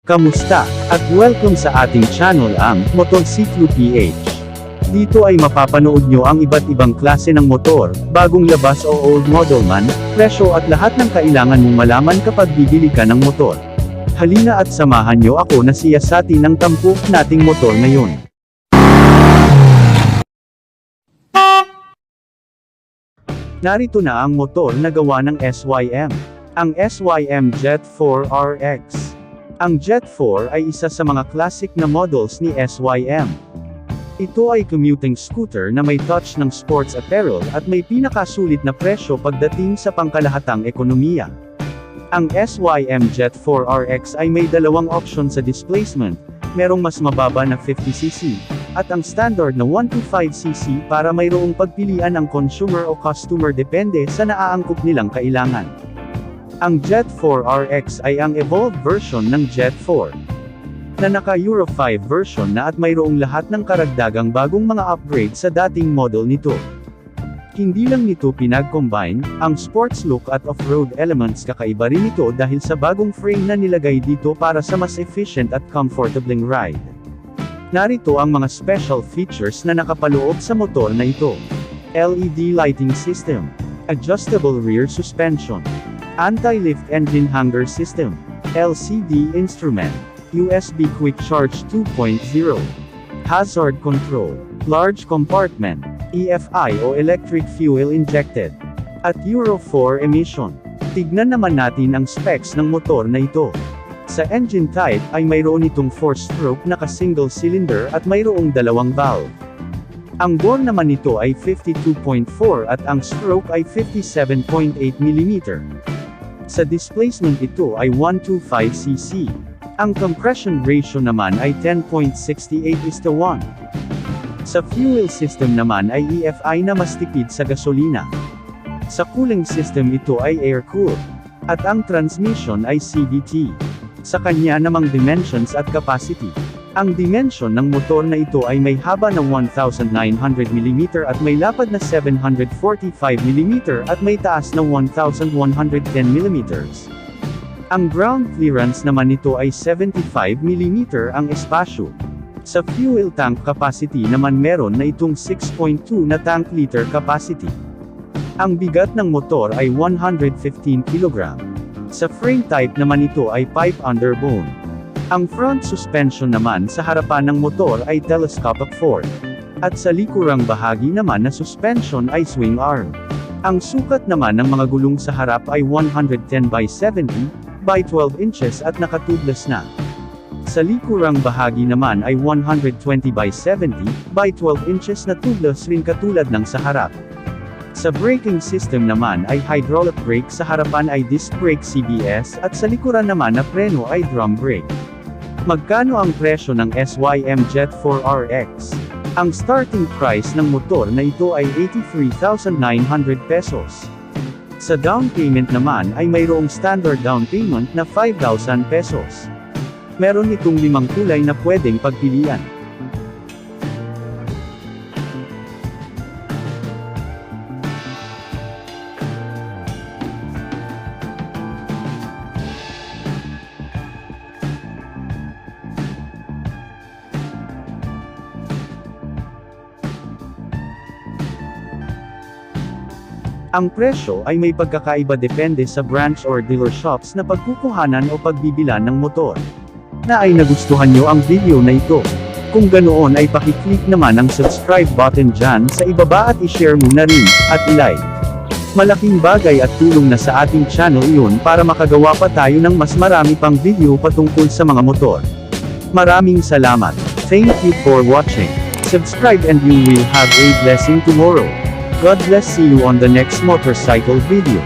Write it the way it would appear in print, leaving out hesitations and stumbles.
Kamusta? At welcome sa ating channel ang Motorsiklo PH. Dito ay mapapanood nyo ang iba't ibang klase ng motor, bagong labas o old model man, presyo at lahat ng kailangan mong malaman kapag bibili ka ng motor. Halina at samahan nyo ako na siyasatin ang tampok nating motor ngayon. Narito na ang motor na gawa ng SYM. Ang SYM Jet 4 RX. Ang Jet 4 ay isa sa mga classic na models ni SYM. Ito ay commuting scooter na may touch ng sports apparel at may pinakasulit na presyo pagdating sa pangkalahatang ekonomiya. Ang SYM Jet 4 RX ay may dalawang option sa displacement, merong mas mababa na 50cc, at ang standard na 125cc para mayroong pagpilian ang consumer o customer depende sa naaangkop nilang kailangan. Ang Jet 4 RX ay ang evolved version ng Jet 4 na naka Euro 5 version na at mayroong lahat ng karagdagang bagong mga upgrade sa dating model nito. Hindi lang nito pinag-combine ang sports look at off-road elements, kakaiba rin ito dahil sa bagong frame na nilagay dito para sa mas efficient at comfortable ride. Narito ang mga special features na nakapaloob sa motor na ito. LED lighting system, adjustable rear suspension, anti-lift engine hanger system, LCD instrument, USB quick charge 2.0, hazard control, large compartment, EFI o electric fuel injected, at Euro 4 emission. Tignan naman natin ang specs ng motor na ito. Sa engine type ay mayroon itong 4-stroke na ka-single cylinder at mayroong dalawang valve. Ang bore naman nito ay 52.4 at ang stroke ay 57.8 mm. Sa displacement ito ay 125cc. Ang compression ratio naman ay 10.68:1. Sa fuel system naman ay EFI na mas tipid sa gasolina. Sa cooling system ito ay air-cooled. At ang transmission ay CVT. Sa kanya namang dimensions at capacity. Ang dimension ng motor na ito ay may haba na 1,900 mm at may lapad na 745 mm at may taas na 1,110 mm. Ang ground clearance naman nito ay 75 mm ang espasyo. Sa fuel tank capacity naman meron na itong 6.2 na tank liter capacity. Ang bigat ng motor ay 115 kg. Sa frame type naman ito ay pipe underbone. Ang front suspension naman sa harapan ng motor ay telescopic fork. At sa likurang bahagi naman na suspension ay swing arm. Ang sukat naman ng mga gulong sa harap ay 110 by 70 by 12 inches at nakatubeless na. Sa likurang bahagi naman ay 120 by 70 by 12 inches na tubeless rin katulad ng sa harap. Sa braking system naman ay hydraulic brake, sa harapan ay disc brake CBS at sa likuran naman na preno ay drum brake. Magkano ang presyo ng SYM Jet 4 RX? Ang starting price ng motor na ito ay 83,900 pesos. Sa down payment naman ay mayroong standard down payment na 5,000 pesos. Meron itong 5 kulay na pwedeng pagpilian. Ang presyo ay may pagkakaiba depende sa branch or dealer shops na pagkukuhanan o pagbibilan ng motor. Na ay nagustuhan nyo ang video na ito. Kung ganoon ay pakiclick naman ang subscribe button dyan sa ibaba at ishare mo na rin, at ilike. Malaking bagay at tulong na sa ating channel iyon para makagawa pa tayo ng mas marami pang video patungkol sa mga motor. Maraming salamat. Thank you for watching. Subscribe and you will have a blessing tomorrow. God bless. See you on the next motorcycle video.